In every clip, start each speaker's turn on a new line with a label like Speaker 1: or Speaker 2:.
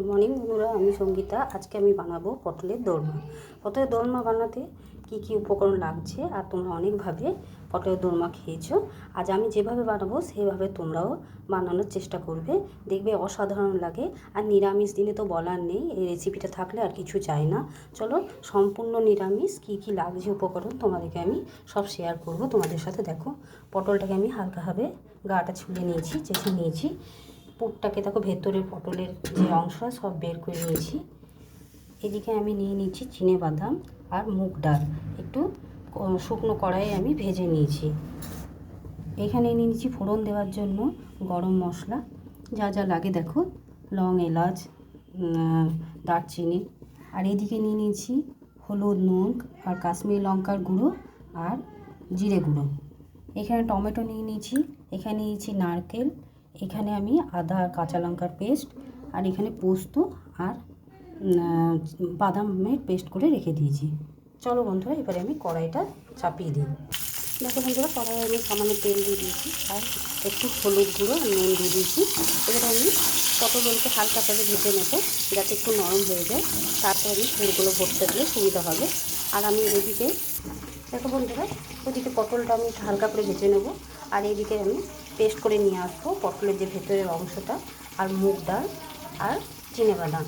Speaker 1: Good morning বন্ধুরা, আমি সঙ্গীতা। আজকে আমি বানাবো পটলের দোরমা। পটলের দোরমা বানাতে কি কি উপকরণ লাগছে, আর তোমরা অনেকভাবে পটলের দোরমা খেয়েছো। আজ আমি যেভাবে বানাবো সেইভাবে তোমরাও বানানোর চেষ্টা করবে, দেখবে অসাধারণ লাগে। আর নিরামিষ দিনে তো বলার নেই, এই রেসিপিটা থাকলে আর কিছু চাই না। চলো, সম্পূর্ণ নিরামিষ কি কি লাগছে উপকরণ তোমাদেরকে আমি সব শেয়ার করব তোমাদের সাথে। দেখো, পটলটাকে আমি হালকাভাবে গাটা ছুলে নিয়েছি, চেঁচে নিয়েছি। পুরটাকে দেখো, ভেতরের পটলের যে অংশটা সব বের করে নিয়েছি। এদিকে আমি নিয়ে নিচ্ছি চিনেবাদাম আর মুগ ডাল, একটু শুকনো কড়াইয়ে আমি ভেজে নিয়েছি। এখানে নিয়ে নিচ্ছি ফোড়ন দেওয়ার জন্য গরম মশলা, যা যা লাগে দেখো, লং, এলাচ, দারচিনি। আর এদিকে নিয়ে নিয়েছি হলুদ, নুন আর কাশ্মীরি লঙ্কার গুঁড়ো আর জিরে গুঁড়ো। এখানে টমেটো নিয়ে নিয়েছি, এখানে নিয়েছি নারকেল, এখানে আমি আদা আর কাঁচা লঙ্কার পেস্ট, আর এখানে পোস্ত আর বাদামের পেস্ট করে রেখে দিয়েছি। চলো বন্ধুরা, এবারে আমি কড়াইটা চাপিয়ে দিই। দেখো বন্ধুরা, কড়াইয়ে আমি সামান্য তেল দিয়ে দিয়েছি আর একটু হলুদ গুঁড়ো আর নুন দিয়ে দিয়েছি। এবারে আমি পটলগুলোকে হালকা করে ভেজে নেবো, যাতে একটু নরম হয়ে যায়। তারপর আমি ফুলগুলো ভরতে দিলে সুবিধা হবে। আর আমি এদিকে দেখো বন্ধুরা, ওদিকে পটলটা আমি হালকা করে ভেজে নেব, আর এইদিকে আমি পেস্ট করে নিয়ে আসবো পটলের যে ভেতরের অংশটা, আর মুগ ডাল আর চিনেবাদাম।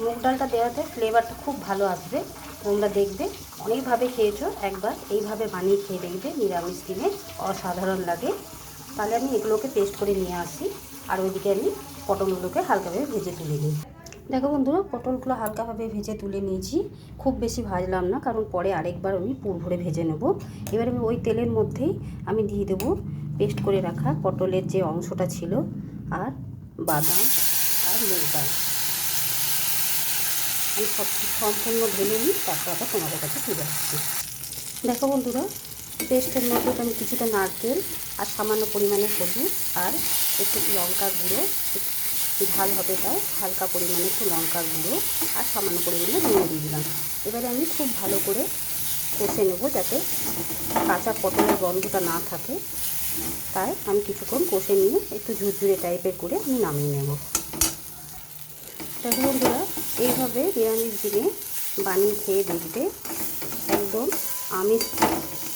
Speaker 1: মুগ ডালটা দেওয়াতে ফ্লেভারটা খুব ভালো আসবে। তোমরা দেখবে অনেকভাবে খেয়েছো, একবার এইভাবে বানিয়ে খেয়ে দেখবে, নিরামিষ দিনে অসাধারণ লাগে। তাহলে আমি এগুলোকে পেস্ট করে নিয়ে আসি, আর ওইদিকে আমি পটলগুলোকে হালকাভাবে ভেজে তুলে নিই। দেখো বন্ধুরা, পটলগুলো হালকাভাবে ভেজে তুলে নিয়েছি, খুব বেশি ভাজলাম না, কারণ পরে আরেকবার আমি পুর ভরে ভেজে নেব। এবার আমি ওই তেলের মধ্যেই আমি দিয়ে দেবো পেস্ট করে রাখা পটলের যে অংশটা ছিল, আর বাদাম আর মুগ ডাল। আমি সম্পূর্ণ ঢেলে নিই, তারপর আবার তোমাদের কাছে ফিরে আসছি। দেখো বন্ধুরা, পেস্টের মধ্যে আমি কিছুটা নারকেল আর সামান্য পরিমাণে হলুদ আর একটু লঙ্কার গুঁড়ো, ঝাল হবে তাই হালকা পরিমাণে একটু লঙ্কার গুঁড়ো আর সামান্য পরিমাণে নুন দিয়ে দিলাম। এবারে আমি খুব ভালো করে কষে নেব, যাতে কাঁচা পটলের গন্ধটা না থাকে। তাই আমি কিছুক্ষণ কষে নিয়ে একটু ঝুরঝুরে টাইপের করে আমি নামিয়ে নেব। দেখো বন্ধুরা, এইভাবে নিরামিষ দিনে বানিয়ে খেয়ে দেখবে, একদম আমিষ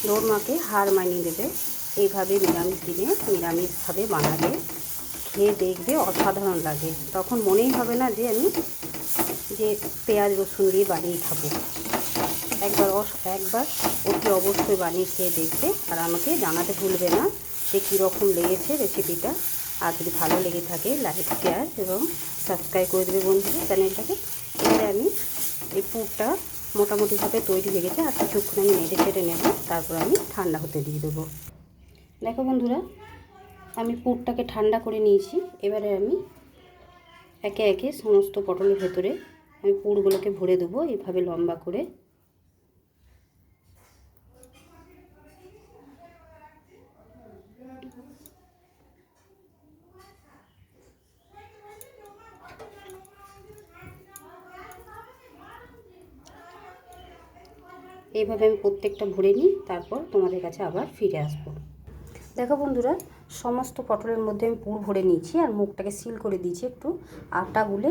Speaker 1: দোরমাকে হার মানিয়ে দেবে। এইভাবে নিরামিষ দিনে নিরামিষভাবে বানাবে, খেয়ে দেখবে অসাধারণ লাগে। তখন মনেই হবে না যে আমি পেঁয়াজ রসুন দিয়ে বানিয়ে খাবো। একবার অতি অবশ্যই বানিয়ে খেয়ে দেখবে, আর আমাকে জানাতে ভুলবে না যে কীরকম লেগেছে রেসিপিটা। আর যদি ভালো লেগে থাকে, লাইক, শেয়ার এবং সাবস্ক্রাইব করে দেবে বন্ধুরা চ্যানেলটাকে। এবারে আমি এই পুরটা মোটামুটিভাবে তৈরি হয়ে গেছে, আর কিছুক্ষণ আমি নেড়ে চেড়ে নেব, তারপর আমি ঠান্ডা হতে দিয়ে দেবো। দেখো বন্ধুরা, আমি পুরটাকে ঠান্ডা করে নিয়েছি। এবারে আমি একে একে সমস্ত পটলের ভেতরে আমি পুরগুলোকে ভরে দেবো, এইভাবে লম্বা করে। এইভাবে আমি প্রত্যেকটা ভরে নিই, তারপর তোমাদের কাছে আবার ফিরে আসবো। দেখো বন্ধুরা, সমস্ত পটলের মধ্যে আমি পুর ভরে নিয়েছি, আর মুখটাকে সিল করে দিয়েছি। একটু আটা গুলে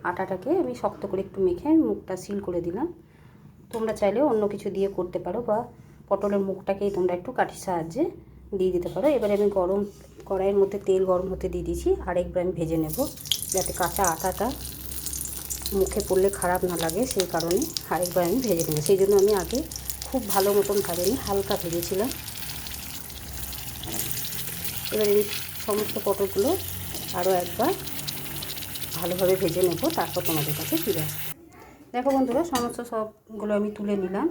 Speaker 1: আটাটাকে আমি শক্ত করে একটু মেখে মুখটা সিল করে দিলাম। তোমরা চাইলেও অন্য কিছু দিয়ে করতে পারো, বা পটলের মুখটাকেই তোমরা একটু কাঠির সাহায্যে দিয়ে দিতে পারো। এবারে আমি গরম কড়াইয়ের মধ্যে তেল গরম হতে দিয়ে দিয়েছি, আরেকবার আমি ভেজে নেব, যাতে কাঁচা আটাটা মুখে পড়লে খারাপ না লাগে, সেই কারণে আরেকবার আমি ভেজে নেব। সেই জন্য আমি আগে খুব ভালো মতন ভাজিনি, হালকা ভেজেছিলাম। এবারে এই সমস্ত পটলগুলো আরও একবার ভালোভাবে ভেজে নেব, তারপর তোমাদের কাছে ফিরে আসবো। দেখো বন্ধুরা, সমস্ত সবগুলো আমি তুলে নিলাম।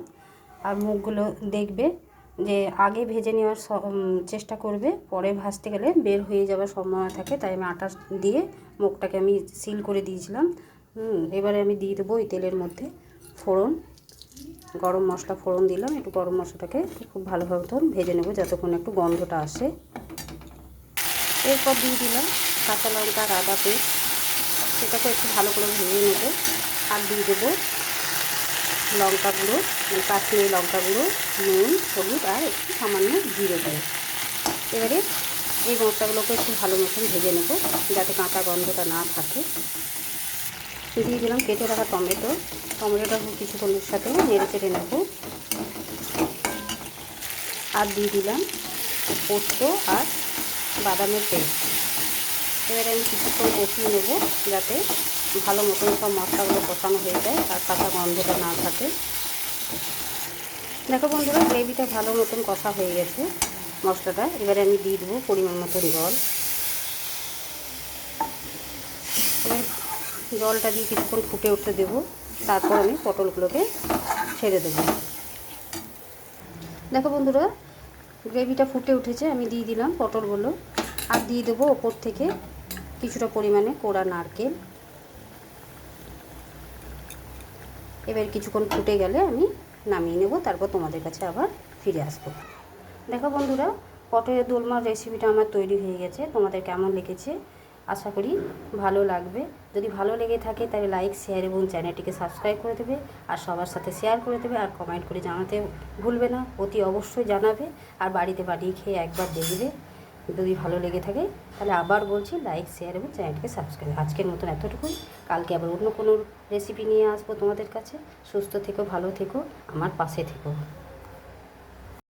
Speaker 1: আর মুখগুলো দেখবে যে আগে ভেজে নেওয়ার চেষ্টা করবে, পরে ভাজতে গেলে বের হয়ে যাওয়ার সম্ভাবনা থাকে, তাই আমি আটা দিয়ে মুখটাকে আমি সিল করে দিয়েছিলাম। এবারে আমি দিয়ে দেবো ওই তেলের মধ্যে ফোড়ন, গরম মশলা ফোড়ন দিলাম। একটু গরম মশলাটাকে খুব ভালোভাবে ভেজে নেব, যতক্ষণ একটু গন্ধটা আসে। এরপর দিয়ে দিলাম কাঁচা লঙ্কা আর আদা পেস্ট, সেটাকে একটু ভালো করে ভেজে নেব। আর দিয়ে দেবো লঙ্কা গুঁড়ো, কাশ্মীরি লঙ্কা গুঁড়ো, নুন, হলুদ আর একটু সামান্য জিরে গুঁড়ো। এবারে এই মশলাগুলোকে একটু ভালো মতন ভেজে নেব, যাতে কাঁচা গন্ধটা না থাকে। দিয়ে দিলাম কেটে রাখা টমেটো। টমেটোটা কিছুক্ষণের সাথে নেড়ে চেড়ে নেব। আর দিয়ে দিলাম পোস্ত আর বাদামের পেস্ট। এবারে আমি কিছুক্ষণ কষিয়ে নেব যাতে ভালো মতন সব মশলাগুলো কষানো হয়ে যায় আর কাঁচা গন্ধটা না থাকে। দেখো বন্ধুরা, গ্রেভিটা ভালো মতন কষা হয়ে গেছে মশলাটা। এবারে আমি দিয়ে দেবো পরিমাণ মতন জল। এবার জলটা দিয়ে কিছুক্ষণ ফুটে উঠতে দেবো, তারপর আমি পটলগুলোকে ছেড়ে দেবো। দেখো বন্ধুরা, গ্রেভিটা ফুটে উঠেছে, আমি দিয়ে দিলাম পটলগুলো। আর দিয়ে দেবো ওপর থেকে কিছুটা পরিমাণে কোড়া নারকেল। এবার কিছুক্ষণ ফুটে গেলে আমি নামিয়ে নেব, তারপর তোমাদের কাছে আবার ফিরে আসবো। দেখো বন্ধুরা, পটলের দোলমার রেসিপিটা আমার তৈরি হয়ে গেছে। তোমাদের কেমন লেগেছে আশা করি ভালো লাগবে। যদি ভালো লেগে থাকে তাহলে লাইক, শেয়ার এবং চ্যানেলটিকে সাবস্ক্রাইব করে দেবে আর সবার সাথে শেয়ার করে দেবে। আর কমেন্ট করে জানাতে ভুলবে না, অতি অবশ্যই জানাবে। আর বাড়িতে বানিয়ে খেয়ে একবার দেখবে, যদি ভালো লেগে থাকে তাহলে আবার বলছি লাইক, শেয়ার এবং চ্যানেলটিকে সাবস্ক্রাইব। আজকের মতন এতটুকুই, কালকে আবার অন্য কোনো রেসিপি নিয়ে আসবো তোমাদের কাছে। সুস্থ থেকো, ভালো থেকো, আমার পাশে থেকো।